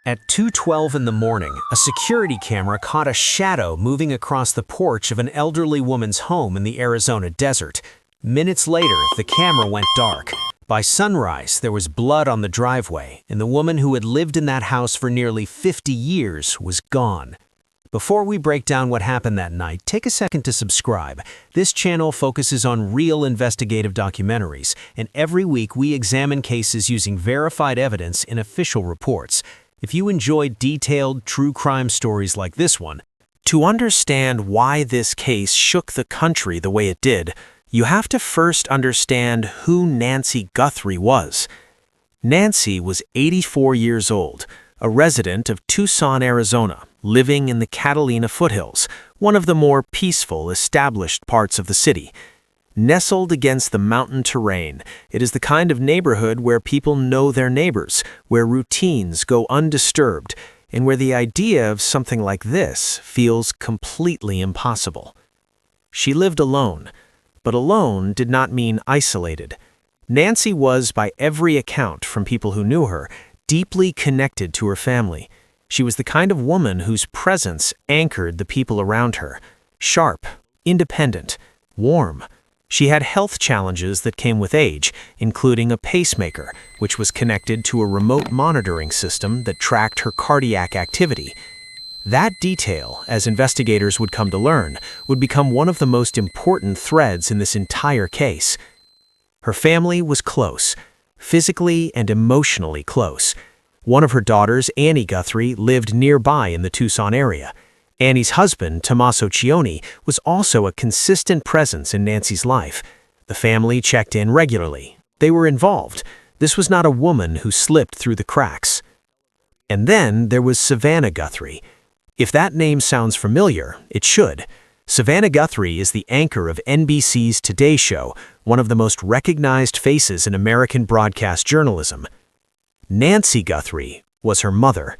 At 2:12 in the morning, a security camera caught a shadow moving across the porch of an elderly woman's home in the Arizona desert. Minutes later, the camera went dark. By sunrise, there was blood on the driveway, and the woman who had lived in that house for nearly 50 years was gone. Before we break down what happened that night, take a second to subscribe. This channel focuses on real investigative documentaries, and every week we examine cases using verified evidence and official reports. If you enjoy detailed, true crime stories like this one, to understand why this case shook the country the way it did, you have to first understand who Nancy Guthrie was. Nancy was 84 years old, a resident of Tucson, Arizona, living in the Catalina Foothills, one of the more peaceful, established parts of the city. Nestled against the mountain terrain, it is the kind of neighborhood where people know their neighbors, where routines go undisturbed, and where the idea of something like this feels completely impossible. She lived alone, but alone did not mean isolated. Nancy was, by every account from people who knew her, deeply connected to her family. She was the kind of woman whose presence anchored the people around her. Sharp, independent, warm. She had health challenges that came with age, including a pacemaker, which was connected to a remote monitoring system that tracked her cardiac activity. That detail, as investigators would come to learn, would become one of the most important threads in this entire case. Her family was close, physically and emotionally close. One of her daughters, Annie Guthrie, lived nearby in the Tucson area. Annie's husband, Tommaso Cioni, was also a consistent presence in Nancy's life. The family checked in regularly. They were involved. This was not a woman who slipped through the cracks. And then there was Savannah Guthrie. If that name sounds familiar, it should. Savannah Guthrie is the anchor of NBC's Today show, one of the most recognized faces in American broadcast journalism. Nancy Guthrie was her mother.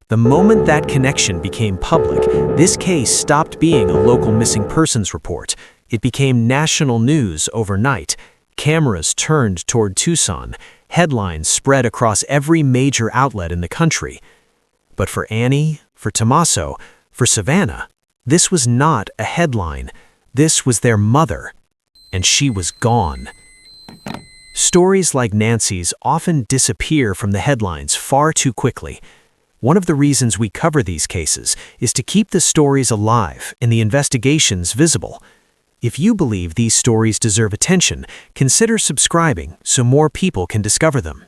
The moment that connection became public, this case stopped being a local missing persons report. It became national news overnight. Cameras turned toward Tucson. Headlines spread across every major outlet in the country. But for Annie, for Tommaso, for Savannah, this was not a headline. This was their mother, and she was gone. Stories like Nancy's often disappear from the headlines far too quickly. One of the reasons we cover these cases is to keep the stories alive and the investigations visible. If you believe these stories deserve attention, consider subscribing so more people can discover them.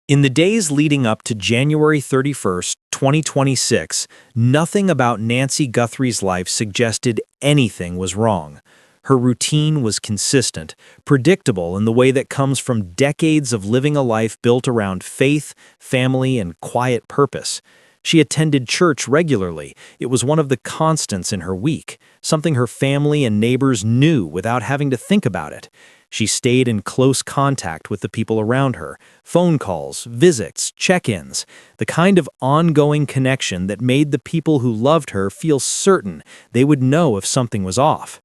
In the days leading up to January 31st, 2026, nothing about Nancy Guthrie's life suggested anything was wrong. Her routine was consistent, predictable in the way that comes from decades of living a life built around faith, family, and quiet purpose. She attended church regularly. It was one of the constants in her week, something her family and neighbors knew without having to think about it. She stayed in close contact with the people around her, phone calls, visits, check-ins, the kind of ongoing connection that made the people who loved her feel certain they would know if something was off.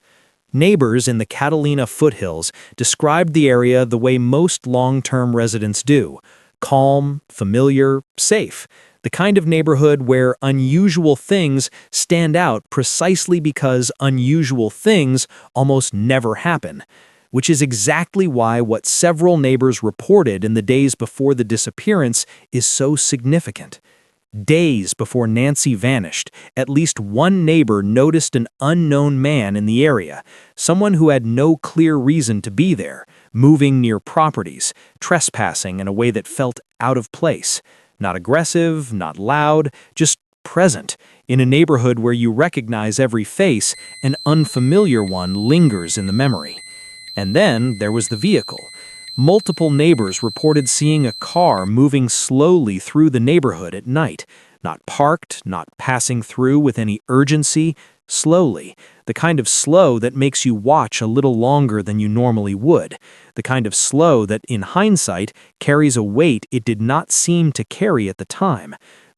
Neighbors in the Catalina Foothills described the area the way most long-term residents do: calm, familiar, safe. The kind of neighborhood where unusual things stand out precisely because unusual things almost never happen, which is exactly why what several neighbors reported in the days before the disappearance is so significant. Days before Nancy vanished, at least one neighbor noticed an unknown man in the area, someone who had no clear reason to be there, moving near properties, trespassing in a way that felt out of place. Not aggressive, not loud, just present. In a neighborhood where you recognize every face, an unfamiliar one lingers in the memory. And then there was the vehicle. Multiple neighbors reported seeing a car moving slowly through the neighborhood at night, not parked, not passing through with any urgency, slowly, the kind of slow that makes you watch a little longer than you normally would, the kind of slow that, in hindsight, carries a weight it did not seem to carry at the time.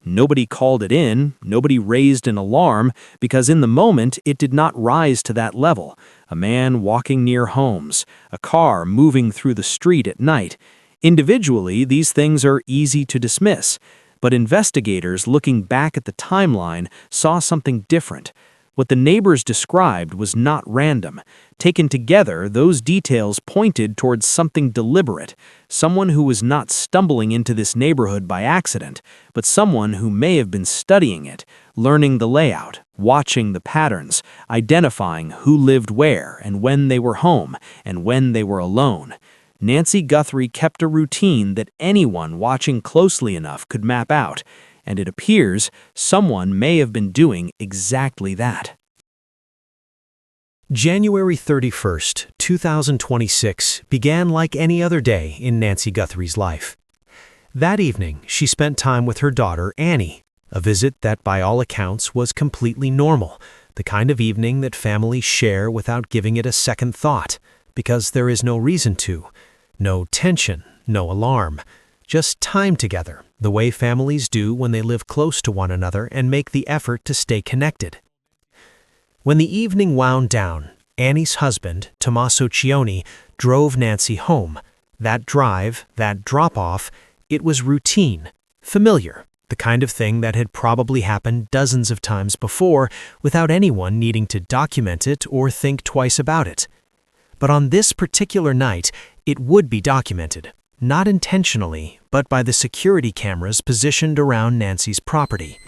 Nobody called it in, nobody raised an alarm, because in the moment it did not rise to that level. A man walking near homes, a car moving through the street at night. Individually, these things are easy to dismiss. But investigators looking back at the timeline saw something different. What the neighbors described was not random. Taken together, those details pointed towards something deliberate, someone who was not stumbling into this neighborhood by accident, but someone who may have been studying it, learning the layout, watching the patterns, identifying who lived where and when they were home and when they were alone. Nancy Guthrie kept a routine that anyone watching closely enough could map out, and it appears someone may have been doing exactly that. January 31st, 2026 began like any other day in Nancy Guthrie's life. That evening, she spent time with her daughter, Annie, a visit that by all accounts was completely normal, the kind of evening that families share without giving it a second thought, because there is no reason to. No tension, no alarm, just time together, the way families do when they live close to one another and make the effort to stay connected. When the evening wound down, Annie's husband, Tommaso Cioni, drove Nancy home. That drive, that drop-off, it was routine, familiar, the kind of thing that had probably happened dozens of times before without anyone needing to document it or think twice about it. But on this particular night, it would be documented, not intentionally, but by the security cameras positioned around Nancy's property.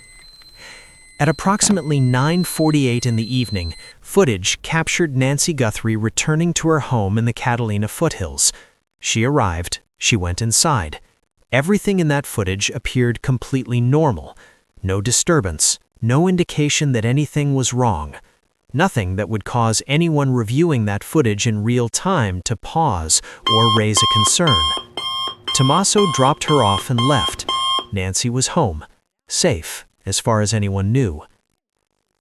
At approximately 9:48 in the evening, footage captured Nancy Guthrie returning to her home in the Catalina Foothills. She arrived, she went inside. Everything in that footage appeared completely normal. No disturbance, no indication that anything was wrong. Nothing that would cause anyone reviewing that footage in real time to pause or raise a concern. Tommaso dropped her off and left. Nancy was home, safe, as far as anyone knew.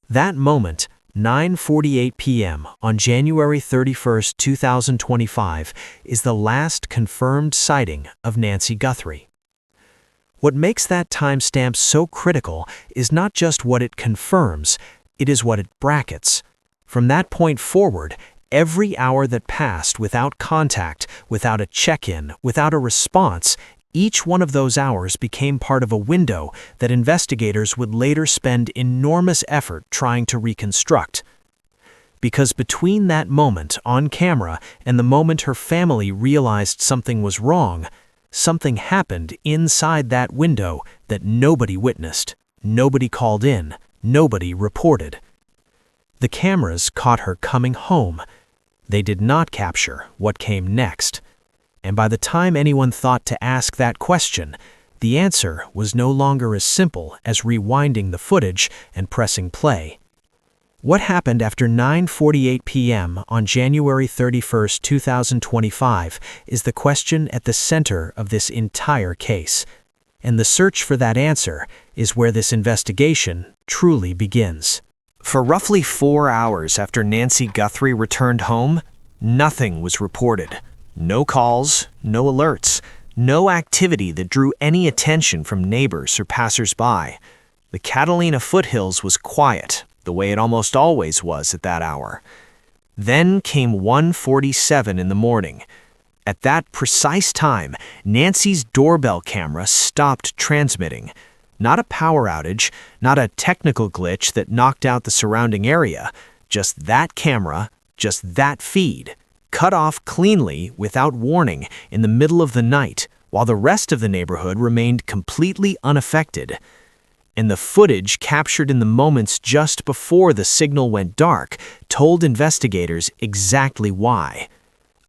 That moment, 9:48 p.m. on January 31st, 2025, is the last confirmed sighting of Nancy Guthrie. What makes that timestamp so critical is not just what it confirms, it is what it brackets. From that point forward, every hour that passed without contact, without a check-in, without a response, each one of those hours became part of a window that investigators would later spend enormous effort trying to reconstruct. Because between that moment on camera and the moment her family realized something was wrong, something happened inside that window that nobody witnessed, nobody called in, nobody reported. The cameras caught her coming home. They did not capture what came next. And by the time anyone thought to ask that question, the answer was no longer as simple as rewinding the footage and pressing play. What happened after 9:48 p.m. on January 31st, 2025 is the question at the center of this entire case. And the search for that answer is where this investigation truly begins. For roughly 4 hours after Nancy Guthrie returned home, nothing was reported. No calls, no alerts, no activity that drew any attention from neighbors or passers-by. The Catalina Foothills was quiet, the way it almost always was at that hour. Then came 1:47 in the morning. At that precise time, Nancy's doorbell camera stopped transmitting. Not a power outage, not a technical glitch that knocked out the surrounding area, just that camera, just that feed, cut off cleanly without warning in the middle of the night, while the rest of the neighborhood remained completely unaffected. And the footage captured in the moments just before the signal went dark told investigators exactly why.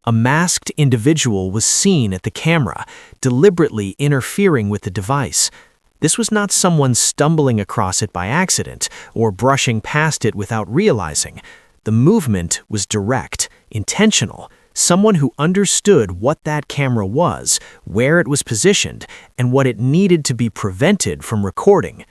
A masked individual was seen at the camera, deliberately interfering with the device. This was not someone stumbling across it by accident or brushing past it without realizing. The movement was direct, intentional, someone who understood what that camera was, where it was positioned, and what it needed to be prevented from recording.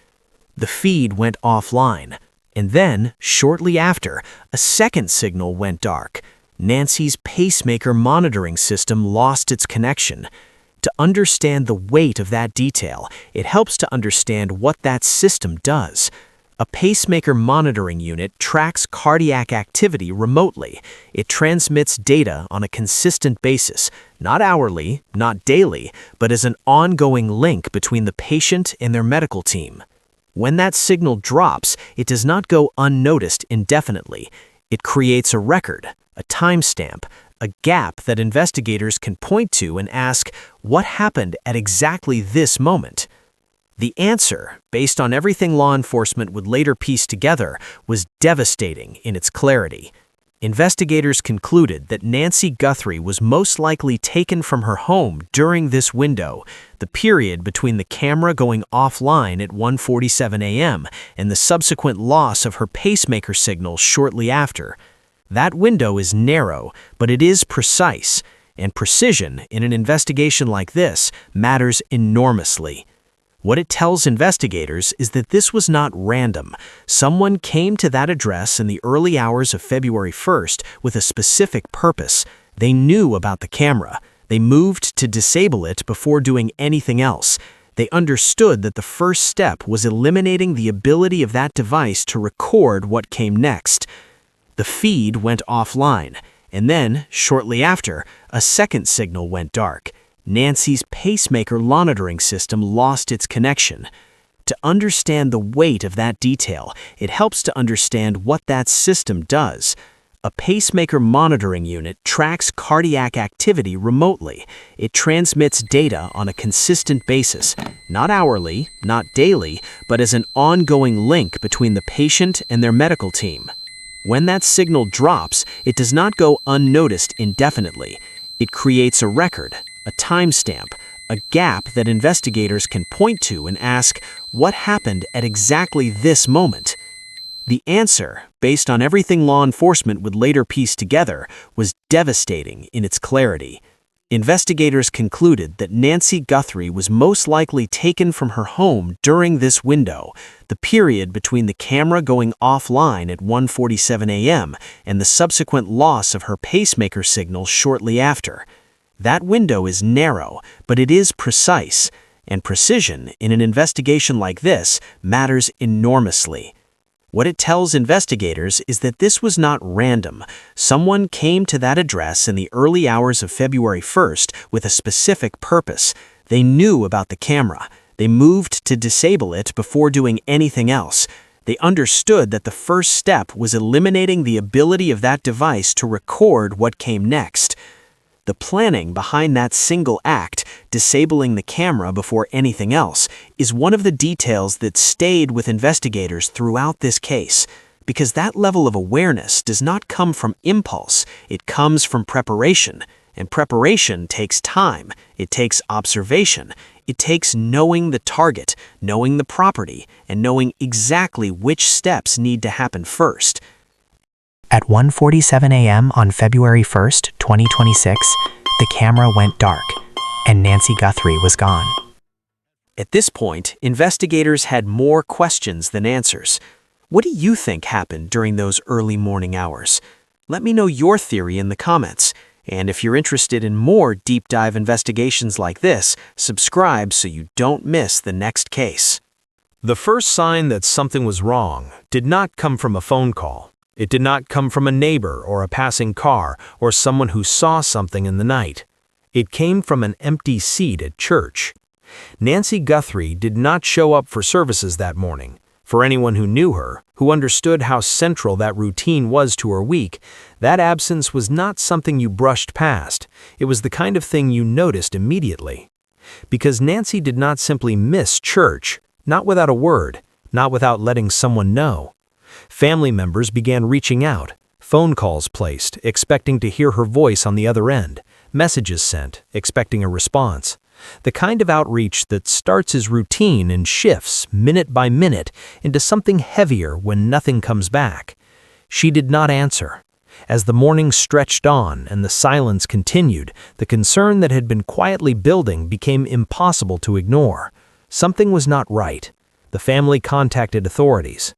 The feed went offline, and then, shortly after, a second signal went dark. Nancy's pacemaker monitoring system lost its connection. To understand the weight of that detail, it helps to understand what that system does. A pacemaker monitoring unit tracks cardiac activity remotely. It transmits data on a consistent basis, not hourly, not daily, but as an ongoing link between the patient and their medical team. When that signal drops, it does not go unnoticed indefinitely. It creates a record, a timestamp, a gap that investigators can point to and ask, what happened at exactly this moment? The answer, based on everything law enforcement would later piece together, was devastating in its clarity. Investigators concluded that Nancy Guthrie was most likely taken from her home during this window, the period between the camera going offline at 1:47 a.m. and the subsequent loss of her pacemaker signal shortly after. That window is narrow, but it is precise, and precision in an investigation like this matters enormously. What it tells investigators is that this was not random. Someone came to that address in the early hours of February 1st with a specific purpose. They knew about the camera. They moved to disable it before doing anything else. They understood that the first step was eliminating the ability of that device to record what came next. The feed went offline, and then, shortly after, a second signal went dark. Nancy's pacemaker monitoring system lost its connection. To understand the weight of that detail, it helps to understand what that system does. A pacemaker monitoring unit tracks cardiac activity remotely. It transmits data on a consistent basis, not hourly, not daily, but as an ongoing link between the patient and their medical team. When that signal drops, it does not go unnoticed indefinitely. It creates a record, a timestamp, a gap that investigators can point to and ask, what happened at exactly this moment? The answer, based on everything law enforcement would later piece together, was devastating in its clarity. Investigators concluded that Nancy Guthrie was most likely taken from her home during this window, the period between the camera going offline at 1:47 a.m. and the subsequent loss of her pacemaker signal shortly after. That window is narrow, but it is precise, and precision in an investigation like this matters enormously. What it tells investigators is that this was not random. Someone came to that address in the early hours of February 1st with a specific purpose. They knew about the camera. They moved to disable it before doing anything else. They understood that the first step was eliminating the ability of that device to record what came next. The planning behind that single act, disabling the camera before anything else, is one of the details that stayed with investigators throughout this case, because that level of awareness does not come from impulse, it comes from preparation, and preparation takes time, it takes observation, it takes knowing the target, knowing the property, and knowing exactly which steps need to happen first. At 1:47 a.m. on February 1st, 2026, the camera went dark, and Nancy Guthrie was gone. At this point, investigators had more questions than answers. What do you think happened during those early morning hours? Let me know your theory in the comments. And if you're interested in more deep dive investigations like this, subscribe so you don't miss the next case. The first sign that something was wrong did not come from a phone call. It did not come from a neighbor or a passing car or someone who saw something in the night. It came from an empty seat at church. Nancy Guthrie did not show up for services that morning. For anyone who knew her, who understood how central that routine was to her week, that absence was not something you brushed past. It was the kind of thing you noticed immediately. Because Nancy did not simply miss church, not without a word, not without letting someone know. Family members began reaching out, phone calls placed, expecting to hear her voice on the other end, messages sent, expecting a response. The kind of outreach that starts as routine and shifts, minute by minute, into something heavier when nothing comes back. She did not answer. As the morning stretched on and the silence continued, the concern that had been quietly building became impossible to ignore. Something was not right. The family contacted authorities.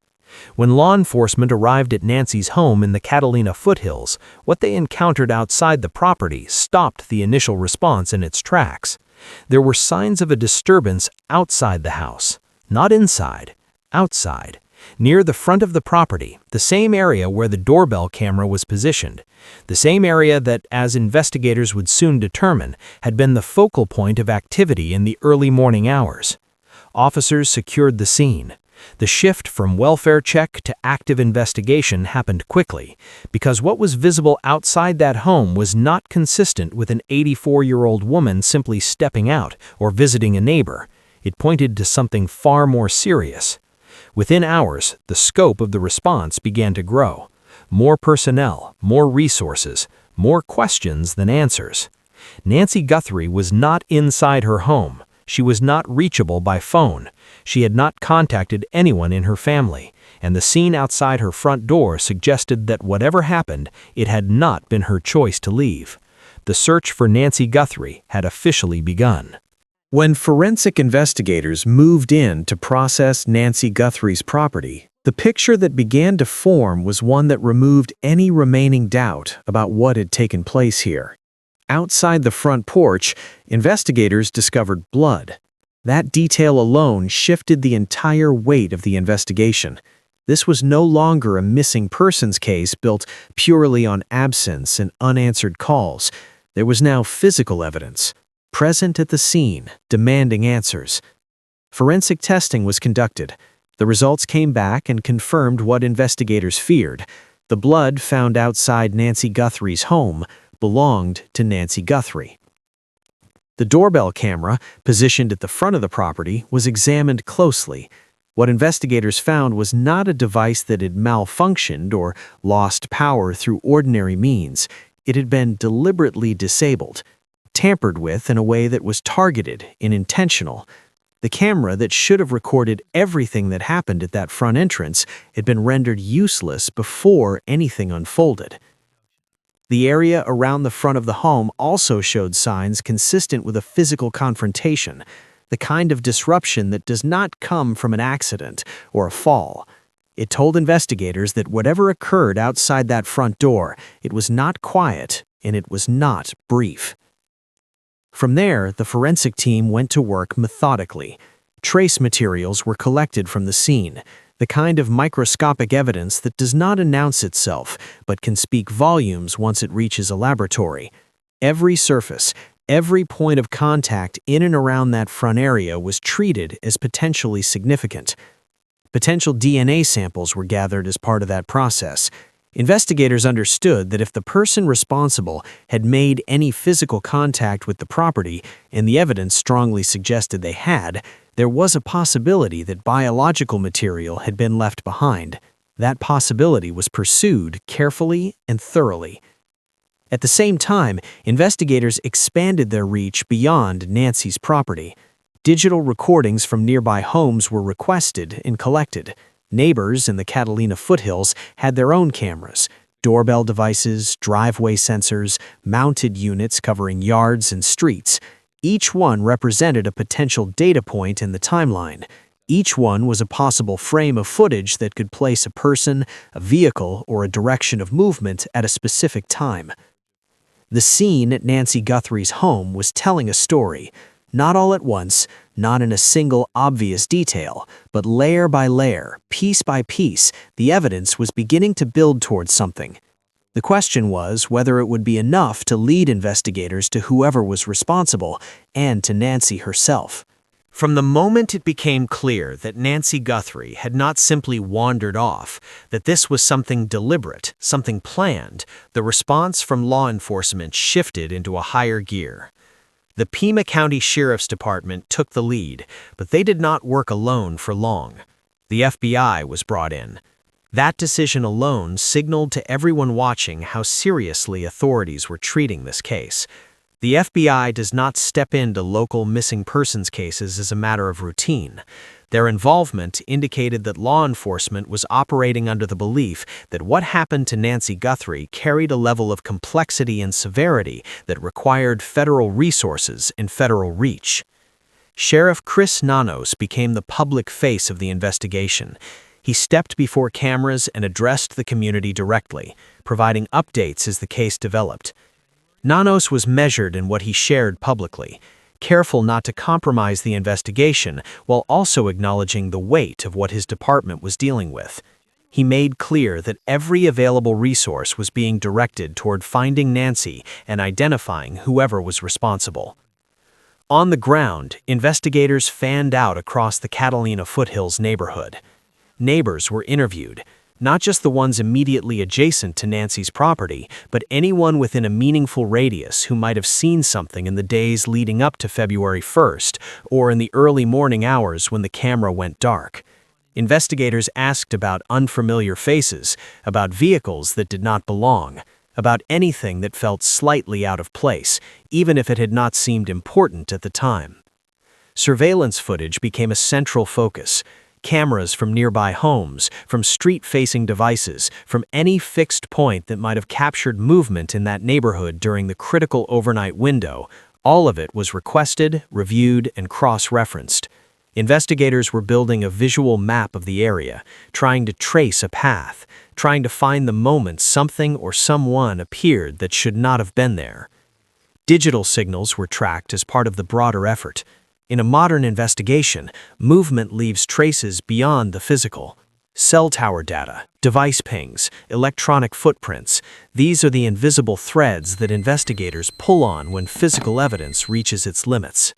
When law enforcement arrived at Nancy's home in the Catalina Foothills, what they encountered outside the property stopped the initial response in its tracks. There were signs of a disturbance outside the house, not inside, outside. near the front of the property, the same area where the doorbell camera was positioned, the same area that, as investigators would soon determine, had been the focal point of activity in the early morning hours. Officers secured the scene. The shift from welfare check to active investigation happened quickly, because what was visible outside that home was not consistent with an 84-year-old woman simply stepping out or visiting a neighbor. It pointed to something far more serious. Within hours, the scope of the response began to grow. More personnel, more resources, more questions than answers. Nancy Guthrie was not inside her home. She was not reachable by phone. She had not contacted anyone in her family, and the scene outside her front door suggested that whatever happened, it had not been her choice to leave. The search for Nancy Guthrie had officially begun. When forensic investigators moved in to process Nancy Guthrie's property, the picture that began to form was one that removed any remaining doubt about what had taken place here. Outside the front porch, investigators discovered blood. That detail alone shifted the entire weight of the investigation. This was no longer a missing persons case built purely on absence and unanswered calls. There was now physical evidence, present at the scene, demanding answers. Forensic testing was conducted. The results came back and confirmed what investigators feared. The blood found outside Nancy Guthrie's home belonged to Nancy Guthrie. The doorbell camera, positioned at the front of the property, was examined closely. What investigators found was not a device that had malfunctioned or lost power through ordinary means. It had been deliberately disabled, tampered with in a way that was targeted and intentional. The camera that should have recorded everything that happened at that front entrance had been rendered useless before anything unfolded. The area around the front of the home also showed signs consistent with a physical confrontation, the kind of disruption that does not come from an accident or a fall. It told investigators that whatever occurred outside that front door, it was not quiet and it was not brief. From there, the forensic team went to work methodically. Trace materials were collected from the scene, the kind of microscopic evidence that does not announce itself, but can speak volumes once it reaches a laboratory. Every surface, every point of contact in and around that front area was treated as potentially significant. Potential DNA samples were gathered as part of that process. Investigators understood that if the person responsible had made any physical contact with the property, and the evidence strongly suggested they had, there was a possibility that biological material had been left behind. That possibility was pursued carefully and thoroughly. At the same time, investigators expanded their reach beyond Nancy's property. Digital recordings from nearby homes were requested and collected. Neighbors in the Catalina Foothills had their own cameras, doorbell devices, driveway sensors, mounted units covering yards and streets. Each one represented a potential data point in the timeline. Each one was a possible frame of footage that could place a person, a vehicle, or a direction of movement at a specific time. The scene at Nancy Guthrie's home was telling a story, not all at once, not in a single obvious detail, but layer by layer, piece by piece, the evidence was beginning to build towards something. The question was whether it would be enough to lead investigators to whoever was responsible and to Nancy herself. From the moment it became clear that Nancy Guthrie had not simply wandered off, that this was something deliberate, something planned, the response from law enforcement shifted into a higher gear. The Pima County Sheriff's Department took the lead, but they did not work alone for long. The FBI was brought in. That decision alone signaled to everyone watching how seriously authorities were treating this case. The FBI does not step into local missing persons cases as a matter of routine. Their involvement indicated that law enforcement was operating under the belief that what happened to Nancy Guthrie carried a level of complexity and severity that required federal resources and federal reach. Sheriff Chris Nanos became the public face of the investigation. He stepped before cameras and addressed the community directly, providing updates as the case developed. Nanos was measured in what he shared publicly. careful not to compromise the investigation while also acknowledging the weight of what his department was dealing with. He made clear that every available resource was being directed toward finding Nancy and identifying whoever was responsible. On the ground, investigators fanned out across the Catalina Foothills neighborhood. Neighbors were interviewed, not just the ones immediately adjacent to Nancy's property, but anyone within a meaningful radius who might have seen something in the days leading up to February 1st or in the early morning hours when the camera went dark. Investigators asked about unfamiliar faces, about vehicles that did not belong, about anything that felt slightly out of place, even if it had not seemed important at the time. Surveillance footage became a central focus. Cameras from nearby homes, from street-facing devices, from any fixed point that might have captured movement in that neighborhood during the critical overnight window, all of it was requested, reviewed, and cross-referenced. Investigators were building a visual map of the area, trying to trace a path, trying to find the moment something or someone appeared that should not have been there. Digital signals were tracked as part of the broader effort. In a modern investigation, movement leaves traces beyond the physical. Cell tower data, device pings, electronic footprints, these are the invisible threads that investigators pull on when physical evidence reaches its limits.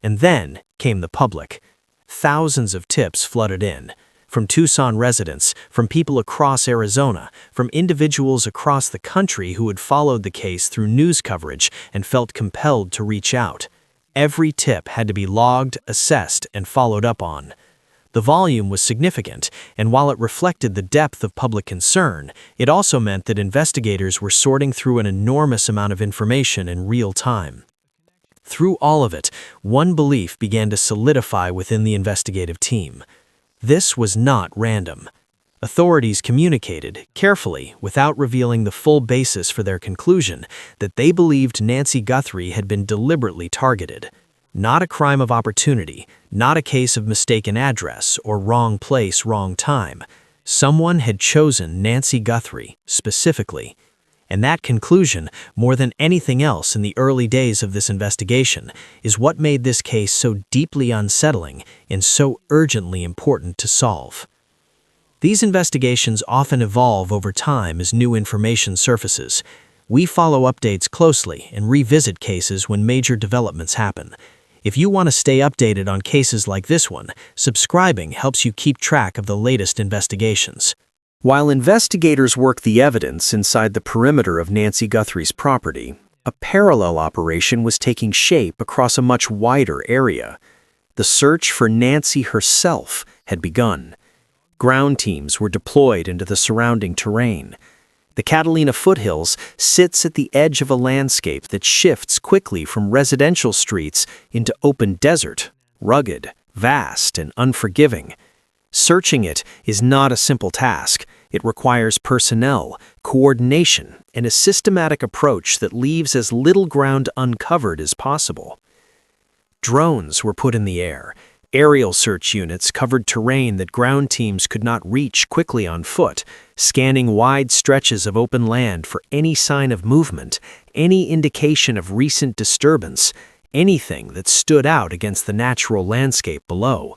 And then came the public. Thousands of tips flooded in, from Tucson residents, from people across Arizona, from individuals across the country who had followed the case through news coverage and felt compelled to reach out. Every tip had to be logged, assessed, and followed up on. The volume was significant, and while it reflected the depth of public concern, it also meant that investigators were sorting through an enormous amount of information in real time. Through all of it, one belief began to solidify within the investigative team. This was not random. Authorities communicated, carefully, without revealing the full basis for their conclusion, that they believed Nancy Guthrie had been deliberately targeted. Not a crime of opportunity, not a case of mistaken address or wrong place, wrong time. Someone had chosen Nancy Guthrie, specifically. And that conclusion, more than anything else in the early days of this investigation, is what made this case so deeply unsettling and so urgently important to solve. These investigations often evolve over time as new information surfaces. We follow updates closely and revisit cases when major developments happen. If you want to stay updated on cases like this one, subscribing helps you keep track of the latest investigations. While investigators work the evidence inside the perimeter of Nancy Guthrie's property, a parallel operation was taking shape across a much wider area. The search for Nancy herself had begun. Ground teams were deployed into the surrounding terrain. The Catalina Foothills sits at the edge of a landscape that shifts quickly from residential streets into open desert, rugged, vast, and unforgiving. Searching it is not a simple task. It requires personnel, coordination, and a systematic approach that leaves as little ground uncovered as possible. Drones were put in the air. Aerial search units covered terrain that ground teams could not reach quickly on foot, scanning wide stretches of open land for any sign of movement, any indication of recent disturbance, anything that stood out against the natural landscape below.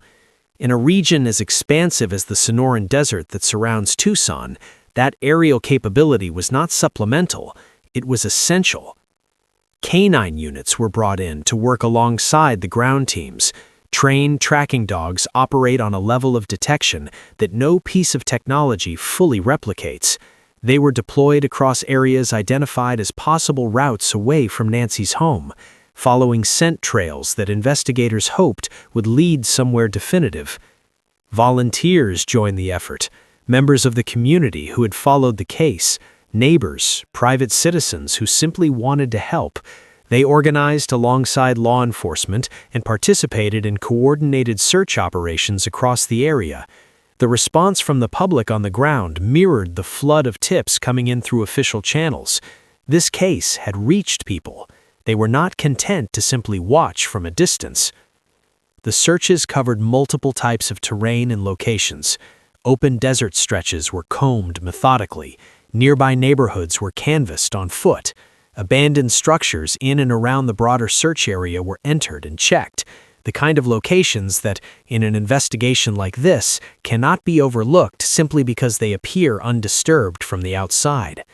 In a region as expansive as the Sonoran Desert that surrounds Tucson, that aerial capability was not supplemental, it was essential. Canine units were brought in to work alongside the ground teams. Trained tracking dogs operate on a level of detection that no piece of technology fully replicates. They were deployed across areas identified as possible routes away from Nancy's home, following scent trails that investigators hoped would lead somewhere definitive. Volunteers joined the effort, members of the community who had followed the case, neighbors, private citizens who simply wanted to help. They organized alongside law enforcement and participated in coordinated search operations across the area. The response from the public on the ground mirrored the flood of tips coming in through official channels. This case had reached people. They were not content to simply watch from a distance. The searches covered multiple types of terrain and locations. Open desert stretches were combed methodically. Nearby neighborhoods were canvassed on foot. Abandoned structures in and around the broader search area were entered and checked, the kind of locations that, in an investigation like this, cannot be overlooked simply because they appear undisturbed from the outside.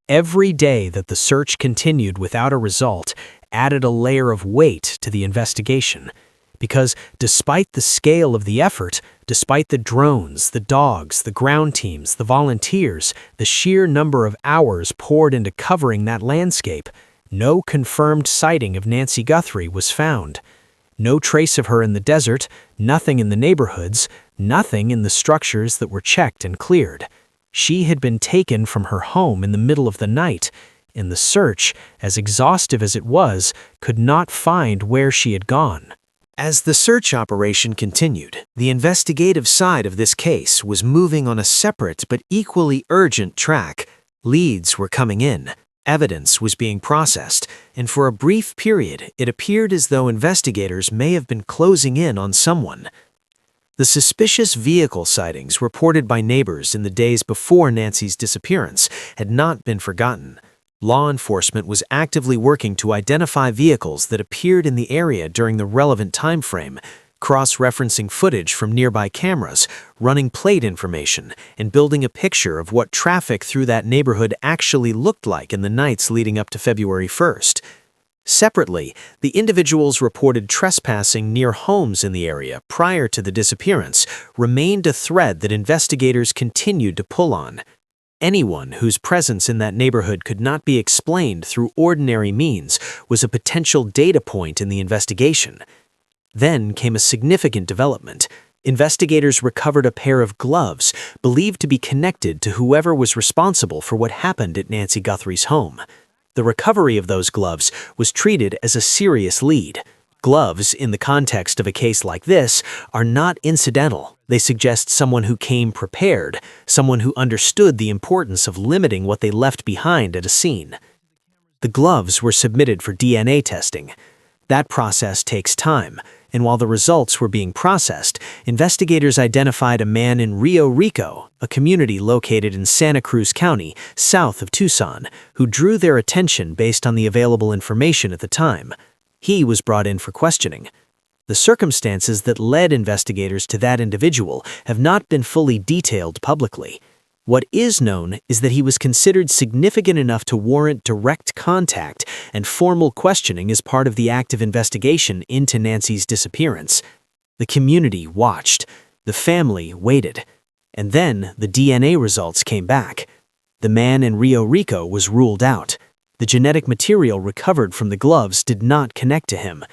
Every day that the search continued without a result added a layer of weight to the investigation, because despite the scale of the effort, despite the drones, the dogs, the ground teams, the volunteers, the sheer number of hours poured into covering that landscape, no confirmed sighting of Nancy Guthrie was found. No trace of her in the desert, nothing in the neighborhoods, nothing in the structures that were checked and cleared. She had been taken from her home in the middle of the night, and the search, as exhaustive as it was, could not find where she had gone. As the search operation continued, the investigative side of this case was moving on a separate but equally urgent track. Leads were coming in, evidence was being processed, and for a brief period it appeared as though investigators may have been closing in on someone. The suspicious vehicle sightings reported by neighbors in the days before Nancy's disappearance had not been forgotten. Law enforcement was actively working to identify vehicles that appeared in the area during the relevant time frame, cross-referencing footage from nearby cameras, running plate information, and building a picture of what traffic through that neighborhood actually looked like in the nights leading up to February 1st. Separately, the individuals reported trespassing near homes in the area prior to the disappearance remained a thread that investigators continued to pull on. Anyone whose presence in that neighborhood could not be explained through ordinary means was a potential data point in the investigation. Then came a significant development. Investigators recovered a pair of gloves believed to be connected to whoever was responsible for what happened at Nancy Guthrie's home. The recovery of those gloves was treated as a serious lead. Gloves, in the context of a case like this, are not incidental. They suggest someone who came prepared, someone who understood the importance of limiting what they left behind at a scene. The gloves were submitted for DNA testing. That process takes time, and while the results were being processed, investigators identified a man in Rio Rico, a community located in Santa Cruz County, south of Tucson, who drew their attention based on the available information at the time. He was brought in for questioning. The circumstances that led investigators to that individual have not been fully detailed publicly. What is known is that he was considered significant enough to warrant direct contact and formal questioning as part of the active investigation into Nancy's disappearance. The community watched. The family waited. And then the DNA results came back. The man in Rio Rico was ruled out. The genetic material recovered from the gloves did not connect to him.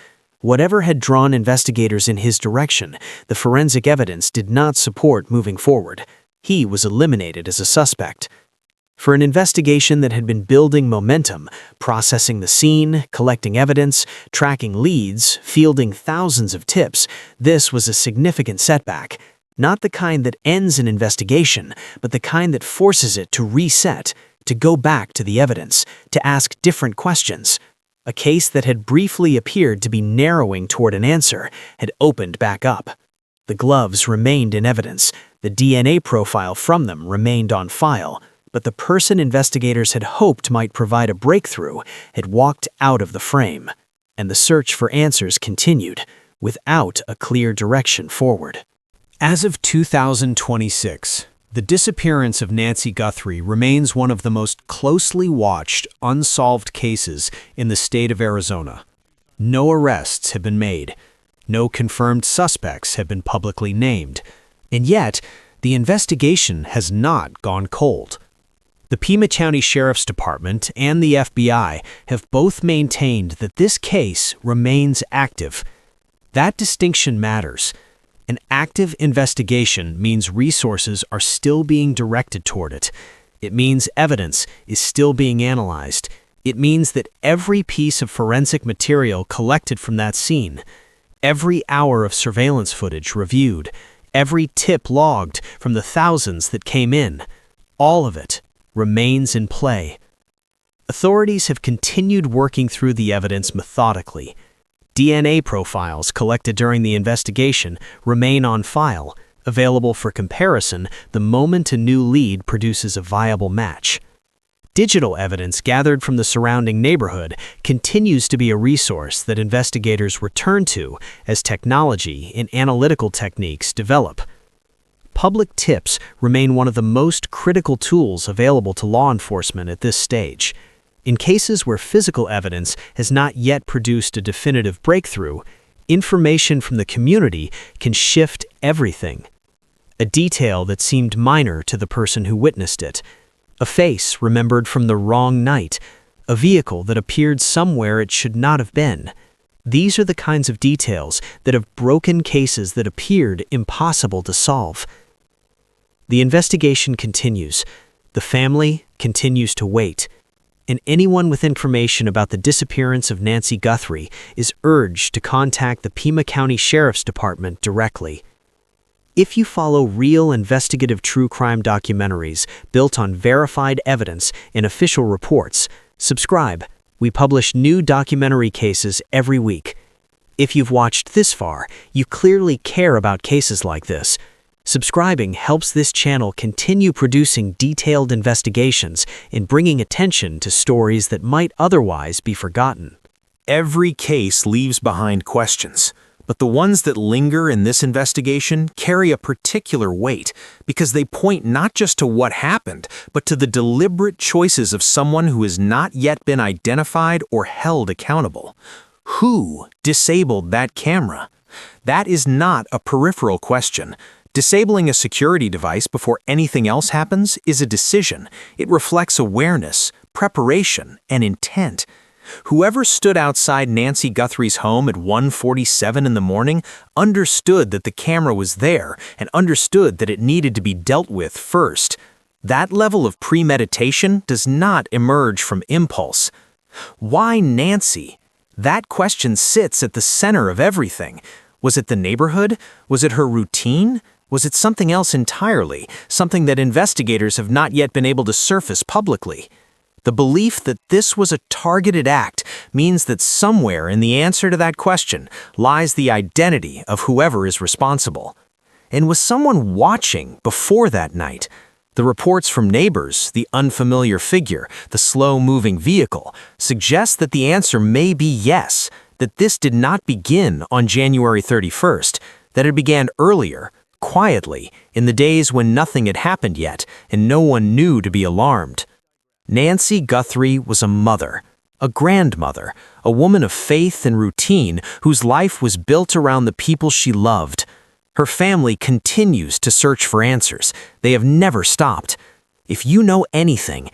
Whatever had drawn investigators in his direction, the forensic evidence did not support moving forward. He was eliminated as a suspect. For an investigation that had been building momentum, processing the scene, collecting evidence, tracking leads, fielding thousands of tips, this was a significant setback. Not the kind that ends an investigation, but the kind that forces it to reset, to go back to the evidence, to ask different questions. A case that had briefly appeared to be narrowing toward an answer had opened back up. The gloves remained in evidence. The DNA profile from them remained on file, but the person investigators had hoped might provide a breakthrough had walked out of the frame, and the search for answers continued, without a clear direction forward. As of 2026, the disappearance of Nancy Guthrie remains one of the most closely watched, unsolved cases in the state of Arizona. No arrests have been made. No confirmed suspects have been publicly named. And yet, the investigation has not gone cold. The Pima County Sheriff's Department and the FBI have both maintained that this case remains active. That distinction matters. An active investigation means resources are still being directed toward it. It means evidence is still being analyzed. It means that every piece of forensic material collected from that scene, every hour of surveillance footage reviewed, every tip logged from the thousands that came in, all of it remains in play. Authorities have continued working through the evidence methodically. DNA profiles collected during the investigation remain on file, available for comparison the moment a new lead produces a viable match. Digital evidence gathered from the surrounding neighborhood continues to be a resource that investigators return to as technology and analytical techniques develop. Public tips remain one of the most critical tools available to law enforcement at this stage. In cases where physical evidence has not yet produced a definitive breakthrough, information from the community can shift everything. A detail that seemed minor to the person who witnessed it, a face remembered from the wrong night, a vehicle that appeared somewhere it should not have been. These are the kinds of details that have broken cases that appeared impossible to solve. The investigation continues. The family continues to wait. And anyone with information about the disappearance of Nancy Guthrie is urged to contact the Pima County Sheriff's Department directly. If you follow real investigative true crime documentaries built on verified evidence and official reports, subscribe. We publish new documentary cases every week. If you've watched this far, you clearly care about cases like this. Subscribing helps this channel continue producing detailed investigations and bringing attention to stories that might otherwise be forgotten. Every case leaves behind questions, but the ones that linger in this investigation carry a particular weight because they point not just to what happened, but to the deliberate choices of someone who has not yet been identified or held accountable. Who disabled that camera? That is not a peripheral question. Disabling a security device before anything else happens is a decision. It reflects awareness, preparation, and intent. Whoever stood outside Nancy Guthrie's home at 1:47 in the morning understood that the camera was there and understood that it needed to be dealt with first. That level of premeditation does not emerge from impulse. Why Nancy? That question sits at the center of everything. Was it the neighborhood? Was it her routine? Was it something else entirely, something that investigators have not yet been able to surface publicly? The belief that this was a targeted act means that somewhere in the answer to that question lies the identity of whoever is responsible. And was someone watching before that night? The reports from neighbors, the unfamiliar figure, the slow-moving vehicle, suggest that the answer may be yes, that this did not begin on January 31st, that it began earlier, quietly, in the days when nothing had happened yet and no one knew to be alarmed. Nancy Guthrie was a mother, a grandmother, a woman of faith and routine whose life was built around the people she loved. Her family continues to search for answers. They have never stopped. If you know anything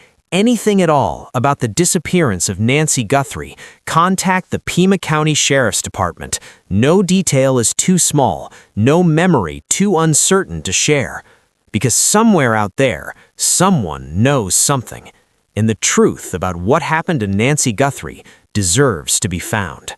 at all about the disappearance of Nancy Guthrie, contact the Pima County Sheriff's Department. No detail is too small, no memory too uncertain to share. Because somewhere out there, someone knows something. And the truth about what happened to Nancy Guthrie deserves to be found.